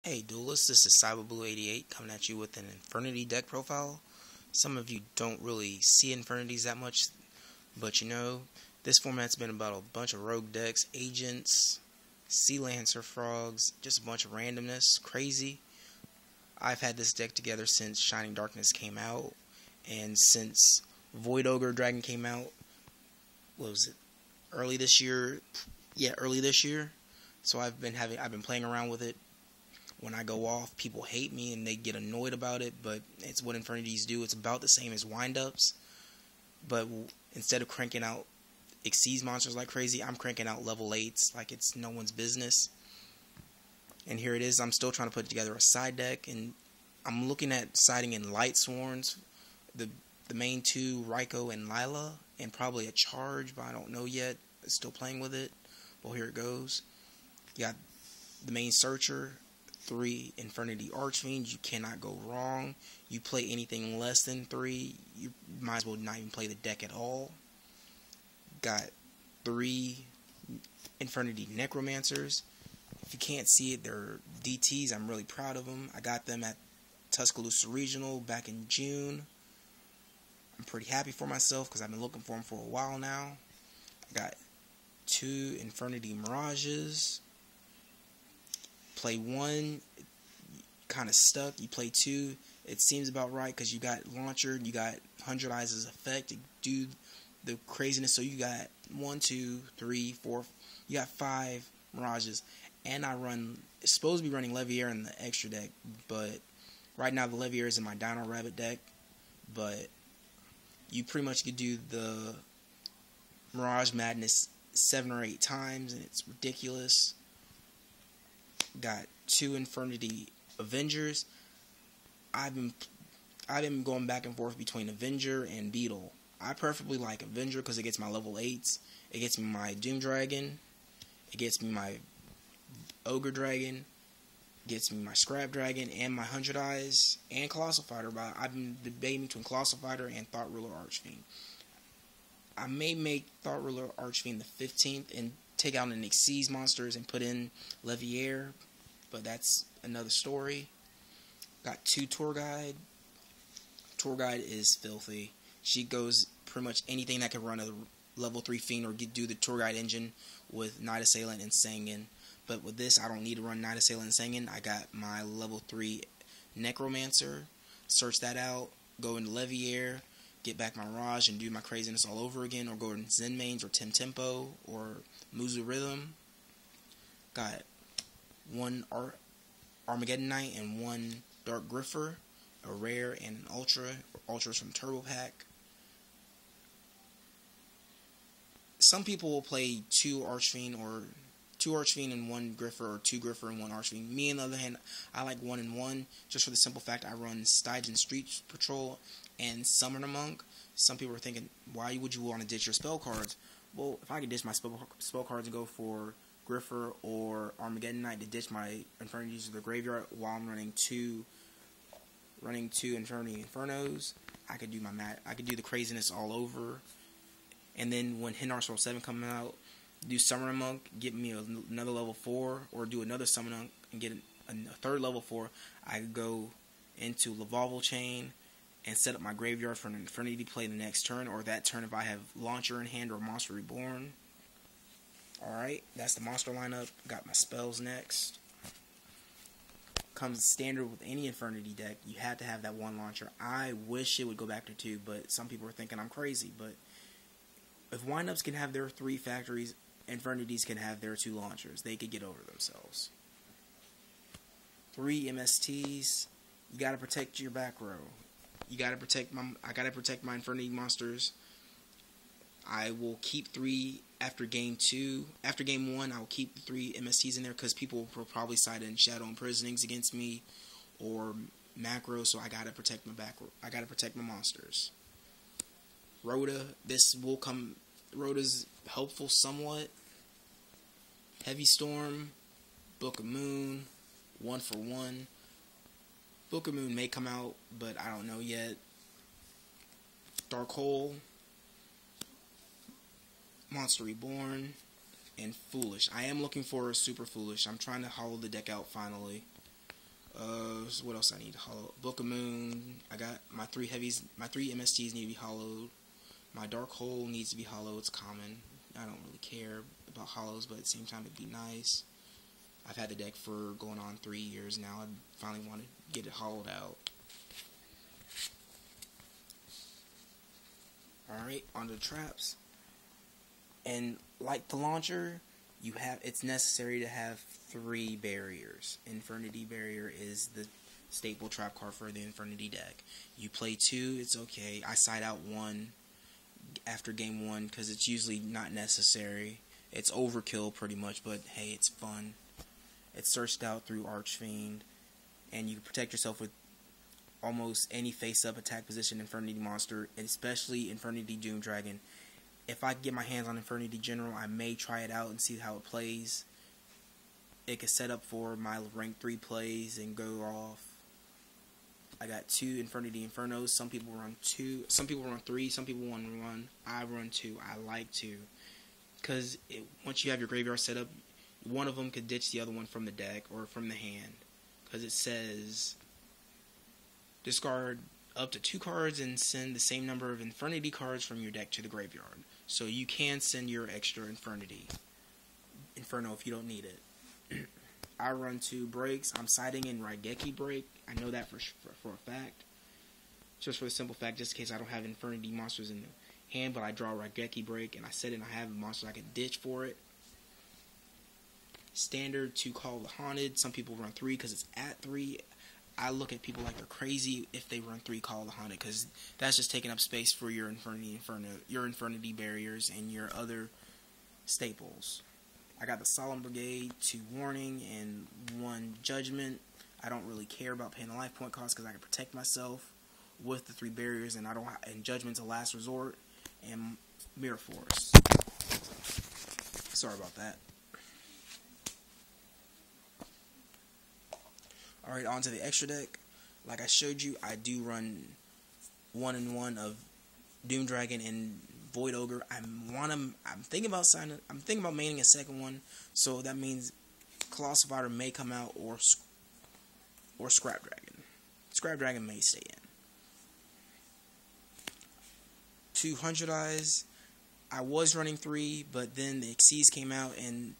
Hey duelists, this is CyberBlue88 coming at you with an Infernity deck profile. Some of you don't really see Infernities that much, but this format's been about a bunch of rogue decks, agents, Sea Lancer frogs, just a bunch of randomness, crazy. I've had this deck together since Shining Darkness came out, and since Void Ogre Dragon came out, what was it, early this year? Yeah, early this year. So I've been playing around with it. When I go off, people hate me and they get annoyed about it, but it's what Infernities do. It's about the same as windups, but instead of cranking out Xyz monsters like crazy, I'm cranking out level 8s like it's no one's business. And here it is. I'm still trying to put together a side deck, and I'm looking at siding in Light Sworns, the main two, OG-YGO and Lila, and probably a Charge, but I don't know yet. Still playing with it. Well, here it goes. You got the main Searcher, 3 Infernity Archfiends. You cannot go wrong. You play anything less than 3, you might as well not even play the deck at all. Got 3 Infernity Necromancers. If you can't see it, they're DTs. I'm really proud of them. I got them at Tuscaloosa Regional back in June. I'm pretty happy for myself because I've been looking for them for a while now. I got 2 Infernity Mirages. Play 1, kind of stuck. You play 2, it seems about right because you got Launcher, you got 100 Eyes as effect to do the craziness. So you got 1, 2, 3, 4, you got 5 Mirages. And it's supposed to be running Leviair in the extra deck, but right now the Leviair is in my Dino Rabbit deck. But you pretty much could do the Mirage Madness 7 or 8 times, and it's ridiculous. Got 2 Infernity Avengers. I've been going back and forth between Avenger and Beetle. I preferably like Avenger because it gets my level 8s. It gets me my Doom Dragon. It gets me my Ogre Dragon. It gets me my Scrap Dragon and my 100 Eyes and Colossal Fighter. But I've been debating between Colossal Fighter and Thought Ruler Archfiend. I may make Thought Ruler Archfiend the 15th and take out an Xyz monsters and put in Leviair, but that's another story. Got 2 Tour Guide. Tour Guide is filthy. She goes pretty much anything that can run a level 3 Fiend or do the Tour Guide engine with Night Assailant and Sangan. But with this, I don't need to run Night Assailant and Sangan. I got my level 3 Necromancer. Search that out. Go into Leviair. Get back my Mirage and do my craziness all over again, or go in Zen Mains or Tim Tempo or Muzu Rhythm. Got 1 Armageddon Knight and 1 Dark Griffer, a rare and an ultra. Ultra's from Turbo Pack. Some people will play 2 Archfiend and 1 Griffer, or 2 Griffer and 1 Archfiend. Me, on the other hand, I like 1 and 1, just for the simple fact I run Stygian Street Patrol and Summoner Monk. Some people are thinking, why would you want to ditch your spell cards? Well, if I could ditch my spell cards and go for Griffer or Armageddon Knight to ditch my Infernities to the graveyard while I'm running two Infernity Infernos, I could do the craziness all over. And then when Hindar Soul 7 comes out, do Summoner Monk, get me another level 4, or do another Summoner Monk and get a 3rd level 4. I could go into Lavalval Chain and set up my graveyard for an Infernity play the next turn, or that turn if I have Launcher in hand or Monster Reborn. Alright, that's the monster lineup. Got my spells next. Comes standard with any Infernity deck. You have to have that 1 launcher. I wish it would go back to 2, but some people are thinking I'm crazy. But if windups can have their 3 factories, Infernities can have their 2 launchers. They could get over themselves. 3 MSTs. You gotta protect your back row. I gotta protect my Infernity monsters. I will keep 3 after game 2. After game 1, I'll keep 3 MSTs in there because people will probably side in Shadow Imprisonings against me or macro. So I gotta protect my back row. I gotta protect my monsters. Rhoda, Rhoda's helpful somewhat. Heavy Storm, Book of Moon, 1 for 1. Book of Moon may come out, but I don't know yet. Dark Hole, Monster Reborn, and Foolish. I am looking for a Super Foolish. I'm trying to hollow the deck out finally. So what else I need to hollow? Book of Moon. I got my 3 heavies. My 3 MSTs need to be hollowed. My Dark Hole needs to be hollowed. It's common. I don't really care about hollows, but at the same time it'd be nice. I've had the deck for going on 3 years now. I finally want to get it hollowed out. Alright, on to the traps. And like the launcher, it's necessary to have 3 barriers. Infernity barrier is the staple trap card for the Infernity deck. You play 2, it's okay. I side out 1 after game 1 because it's usually not necessary. It's overkill pretty much, but hey, it's fun. It's searched out through Archfiend, and you can protect yourself with almost any face-up attack position Infernity monster, and especially Infernity Doom Dragon. If I get my hands on Infernity General, I may try it out and see how it plays. It can set up for my rank 3 plays and go off. I got 2 Infernity Infernos. Some people run 2. Some people run 3. Some people want to run. I run 2. I like 2. Because once you have your graveyard set up, one of them could ditch the other one from the deck or from the hand. Because it says discard up to 2 cards and send the same number of Infernity cards from your deck to the graveyard. So you can send your extra Inferno if you don't need it. I run 2 breaks. I'm siding in Raigeki break. I know that for a fact. Just for the simple fact, just in case I don't have Infernity monsters in the hand, but I draw Raigeki break and I set it and I have a monster I can ditch for it. Standard to Call the Haunted. Some people run 3 because it's at 3. I look at people like they're crazy if they run 3 Call the Haunted, because that's just taking up space for your Infernity barriers and your other staples. I got the Solemn Brigade, 2 Warning, and 1 Judgment. I don't really care about paying the life point cost because I can protect myself with the 3 barriers, and and Judgment's a last resort, and Mirror Force. Sorry about that. Alright, on to the extra deck. Like I showed you, I do run 1-in-1 of Doom Dragon and Void Ogre. I'm thinking about maining a second one, so that means Colossal Fighter may come out or Scrap Dragon. Scrap Dragon may stay in. 200 Eyes. I was running 3, but then the Xyz came out, and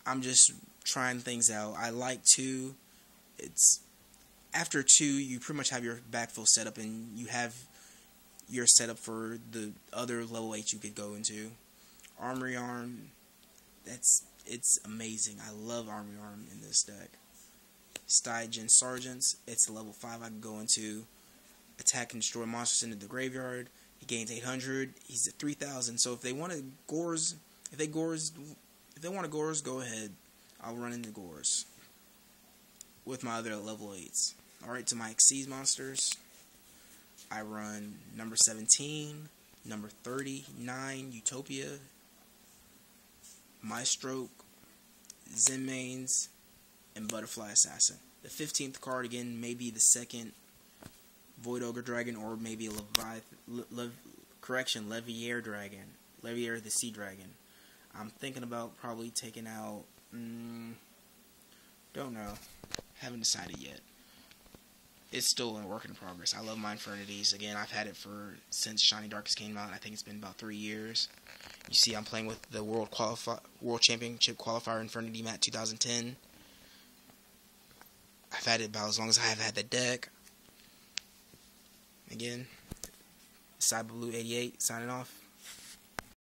I'm just trying things out. I like 2. It's after 2, you pretty much have your backfill set up, and you have your setup for the other level 8 you could go into. Armory Arm, it's amazing. I love Armory Arm in this deck. Stygian Sergeants, it's a level 5 I can go into. Attack and destroy monsters into the graveyard. He gains 800. He's at 3,000. So if they want to Gores, go ahead. I'll run into Gores with my other level 8s. Alright, to my Xyz monsters, I run number 17, number 39, Utopia, Maestroke, Zenmaines, and Butterfly Assassin. The 15th card, again, may be the second Void Ogre Dragon, or maybe a Leviair Dragon. Leviair the Sea Dragon. I'm thinking about probably taking out, don't know. Haven't decided yet. It's still a work in progress. I love my Infernities. Again, I've had it since Shiny Darkest came out. I think it's been about 3 years. You see, I'm playing with the World Championship Qualifier Infernity Mat 2010. I've had it about as long as I have had the deck. Again, CyberBlue88 signing off.